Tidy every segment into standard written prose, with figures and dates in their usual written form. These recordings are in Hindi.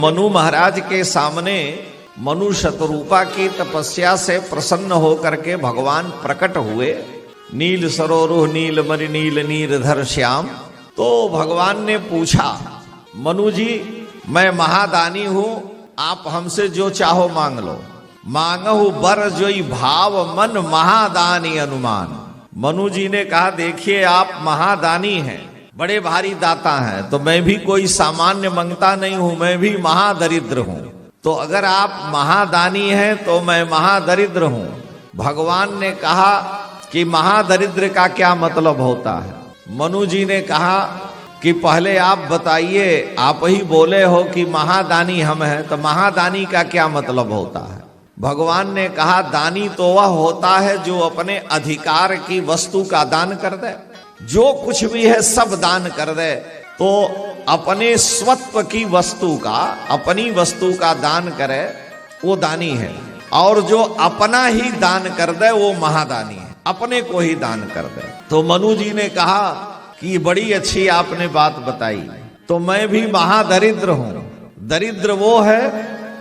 मनु महाराज के सामने मनु शतरूपा की तपस्या से प्रसन्न होकर के भगवान प्रकट हुए। नील सरोरुह नील मणि नील नीरधर श्याम। तो भगवान ने पूछा, मनु जी मैं महादानी हूं, आप हमसे जो चाहो मांग लो। मांगहु बर जोई भाव मन महादानी अनुमान। मनु जी ने कहा, देखिए आप महादानी हैं, बड़े भारी दाता हैं, तो मैं भी कोई सामान्य मंगता नहीं हूं, मैं भी महादरिद्र हूं। तो अगर आप महादानी हैं तो मैं महादरिद्र हूं। भगवान ने कहा कि महादरिद्र का क्या मतलब होता है। मनु जी ने कहा कि पहले आप बताइए, आप ही बोले हो कि महादानी हम हैं, तो महादानी का क्या मतलब होता है। भगवान ने कहा, दानी तो वह होता है जो अपने अधिकार की वस्तु का दान कर दे, जो कुछ भी है सब दान कर दे। तो अपने स्वत्व की वस्तु का, अपनी वस्तु का दान करे वो दानी है, और जो अपना ही दान कर दे वो महादानी है, अपने को ही दान कर दे। तो मनु जी ने कहा कि बड़ी अच्छी आपने बात बताई, तो मैं भी महादरिद्र हूं। दरिद्र वो है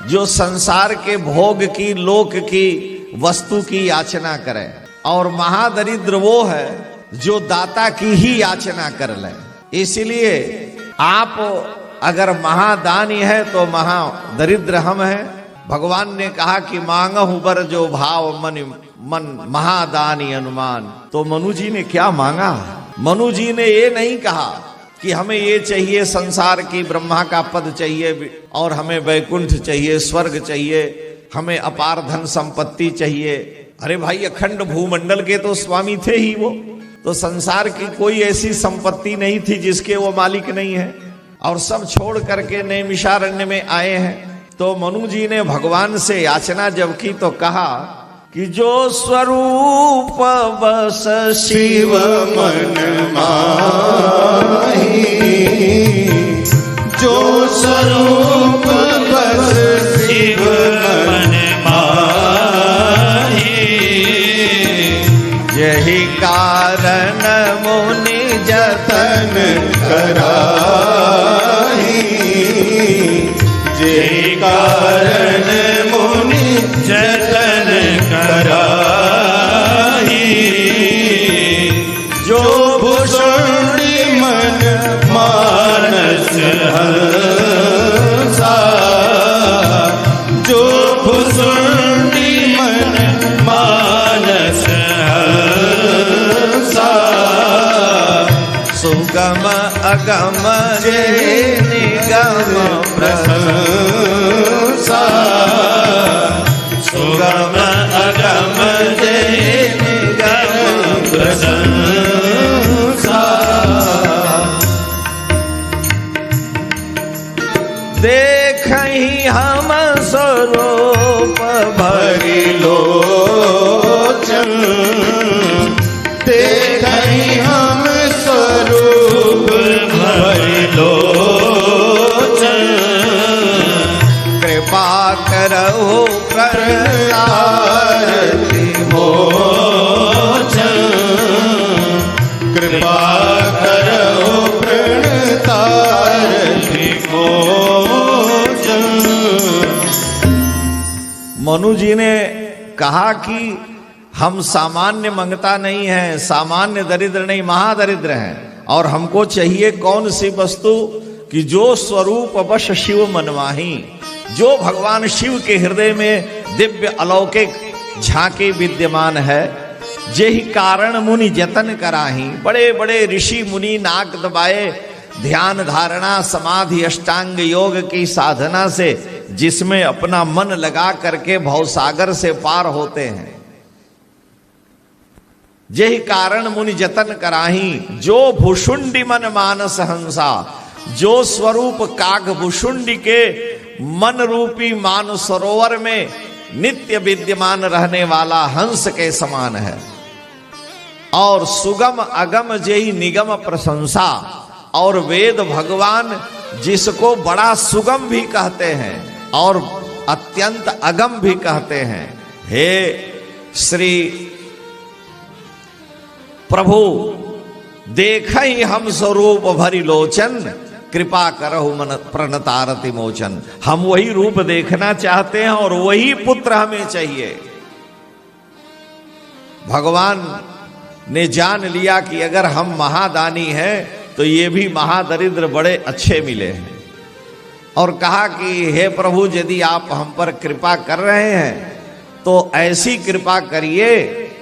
जो संसार के भोग की, लोक की वस्तु की याचना करे, और महादरिद्र वो है जो दाता की ही याचना कर ले। इसलिए आप अगर महादानी है तो महादरिद्र हम हैं। भगवान ने कहा कि मांगहु बर जो भाव मन महादानी अनुमान। तो मनु जी ने क्या मांगा? मनु जी ने ये नहीं कहा कि हमें ये चाहिए, संसार की ब्रह्मा का पद चाहिए, और हमें वैकुंठ चाहिए, स्वर्ग चाहिए, हमें अपार धन संपत्ति चाहिए। अरे भाई, अखंड भूमंडल के तो स्वामी थे ही वो, तो संसार की कोई ऐसी संपत्ति नहीं थी जिसके वो मालिक नहीं है, और सब छोड़ करके नैमिषारण्य में आए हैं। तो मनु जी ने भगवान से याचना जब की तो कहा कि जो स्वरूप बस शिव मन माही, जो स्वरूप बस शिव मन माही, यही कारण मुनि जतन कराही, यही कारण मुनि जतन कराही, जो भुषुंडी मन मानस हंसा, जो भुषुंडी मन मानस हंसा, सुगम अगम जे निगम प्रशंसा, सुगम अगम जे निगम प्रशंसा, देखहि हम स्वरूप भरि लोचन, देखहि हम स्वरूप भरि लोचन, कृपा करहु प्रणतारति मोचन, कृपा करहु प्रणतारति मोचन। मनु जी ने कहा कि हम सामान्य मंगता नहीं हैं, सामान्य दरिद्र नहीं, महादरिद्र हैं, और हमको चाहिए कौन सी वस्तु कि जो स्वरूप वश शिव मनवाही, जो भगवान शिव के हृदय में दिव्य अलौकिक झांकी विद्यमान है। जेहि कारण मुनि जतन कराही, बड़े बड़े ऋषि मुनि नाक दबाए ध्यान धारणा समाधि अष्टांग योग की साधना से, जिसमें अपना मन लगा करके भवसागर से पार होते हैं। जेहि कारण मुनि जतन कराही, जो भुषुंडी मन मानस हंसा, जो स्वरूप काग भुषुंडी के मन रूपी मान सरोवर में नित्य विद्यमान रहने वाला हंस के समान है। और सुगम अगम जेहि निगम प्रशंसा, और वेद भगवान जिसको बड़ा सुगम भी कहते हैं और अत्यंत अगम भी कहते हैं। हे श्री प्रभु, देखहि हम स्वरूप भरि लोचन, कृपा करहु मन प्रणतारति मोचन। हम वही रूप देखना चाहते हैं और वही पुत्र हमें चाहिए। भगवान ने जान लिया कि अगर हम महादानी हैं तो ये भी महादरिद्र बड़े अच्छे मिले हैं, और कहा कि हे प्रभु, यदि आप हम पर कृपा कर रहे हैं तो ऐसी कृपा करिए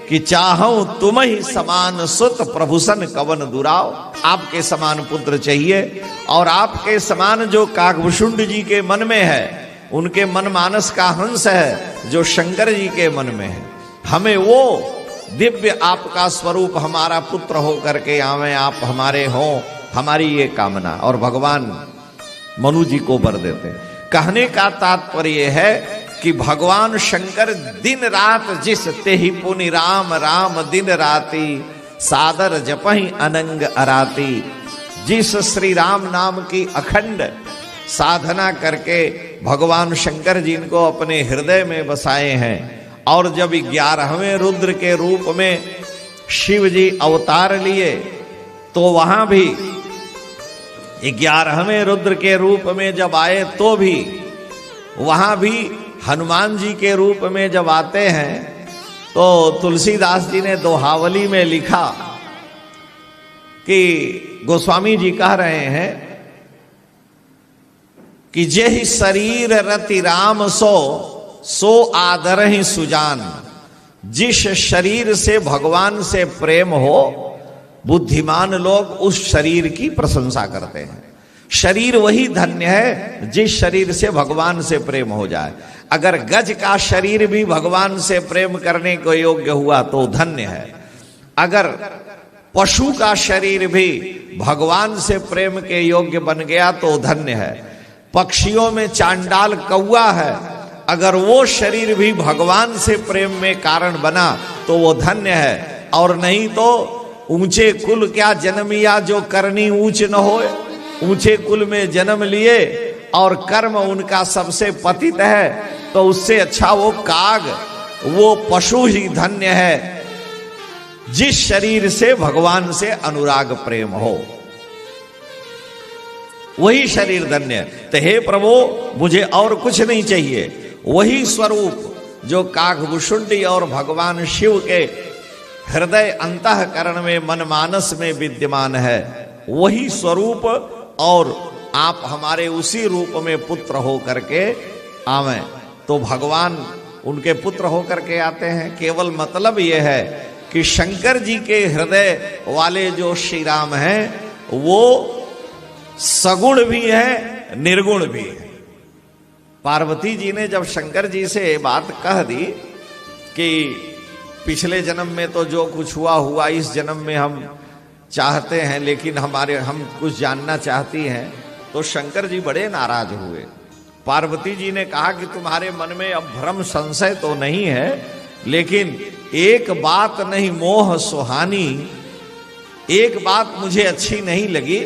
कि चाहूं तुम ही समान सुत प्रभुसन कवन दुराव। आपके समान पुत्र चाहिए, और आपके समान जो काकभूषुंड जी के मन में है, उनके मन मानस का हंस है जो शंकर जी के मन में है, हमें वो दिव्य आपका स्वरूप हमारा पुत्र हो करके आवे, आप हमारे हो, हमारी ये कामना। और भगवान मनु जी को वर देते। कहने का तात्पर्य है कि भगवान शंकर दिन रात जिस तेहि पुनि राम राम दिन राती सादर जपहि अनंग अराती, जिस श्री राम नाम की अखंड साधना करके भगवान शंकर जी को अपने हृदय में बसाए हैं। और जब 11वें रुद्र के रूप में शिव जी अवतार लिए तो वहां भी 11वें रुद्र के रूप में जब आए तो भी वहां भी हनुमान जी के रूप में जब आते हैं तो तुलसीदास जी ने दोहावली में लिखा कि गोस्वामी जी कह रहे हैं कि जेहि शरीर रति राम सो आदर ही सुजान। जिस शरीर से भगवान से प्रेम हो, बुद्धिमान लोग उस शरीर की प्रशंसा करते हैं। शरीर वही धन्य है जिस शरीर से भगवान से प्रेम हो जाए। अगर गज का शरीर भी भगवान से प्रेम करने को योग्य हुआ तो धन्य है। अगर पशु का शरीर भी भगवान से प्रेम के योग्य बन गया तो धन्य है। पक्षियों में चांडाल कौआ है, अगर वो शरीर भी भगवान से प्रेम में कारण बना तो वो धन्य है। और नहीं तो ऊंचे कुल क्या जन्मिया जो करनी ऊंच न होए। ऊंचे कुल में जन्म लिए और कर्म उनका सबसे पतित है तो उससे अच्छा वो काग, वो पशु ही धन्य है जिस शरीर से भगवान से अनुराग प्रेम हो, वही शरीर धन्य है। तो हे प्रभु, मुझे और कुछ नहीं चाहिए, वही स्वरूप जो काकभूषुंडी और भगवान शिव के हृदय अंतःकरण में मनमानस में विद्यमान है, वही स्वरूप, और आप हमारे उसी रूप में पुत्र हो करके आवें। तो भगवान उनके पुत्र हो करके आते हैं। केवल मतलब यह है कि शंकर जी के हृदय वाले जो श्री राम हैं वो सगुण भी है, निर्गुण भी है। पार्वती जी ने जब शंकर जी से बात कह दी कि पिछले जन्म में तो जो कुछ हुआ हुआ, इस जन्म में हम चाहते हैं लेकिन हम कुछ जानना चाहती हैं, तो शंकर जी बड़े नाराज हुए। पार्वती जी ने कहा कि तुम्हारे मन में अब भ्रम संशय तो नहीं है, लेकिन एक बात नहीं मोह सुहानी, एक बात मुझे अच्छी नहीं लगी।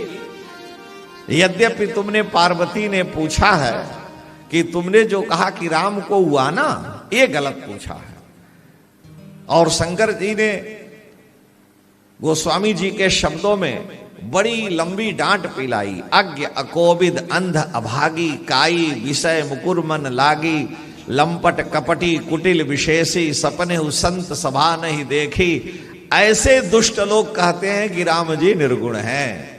यद्यपि तुमने, पार्वती ने पूछा है कि तुमने जो कहा कि राम को हुआ ना, ये गलत पूछा है। और शंकर जी ने गोस्वामी जी के शब्दों में बड़ी लंबी डांट पिलाई। अज्ञ अकोविद अंध अभागी काई विषय मुकुर मन लागी, लंपट कपटी कुटिल विशेषी सपने संत सभा नहीं देखी। ऐसे दुष्ट लोग कहते हैं कि राम जी निर्गुण हैं,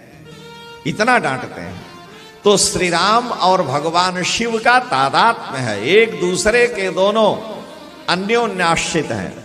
इतना डांटते हैं। तो श्री राम और भगवान शिव का तादात्म्य है, एक दूसरे के दोनों अन्योन्याश्रित हैं।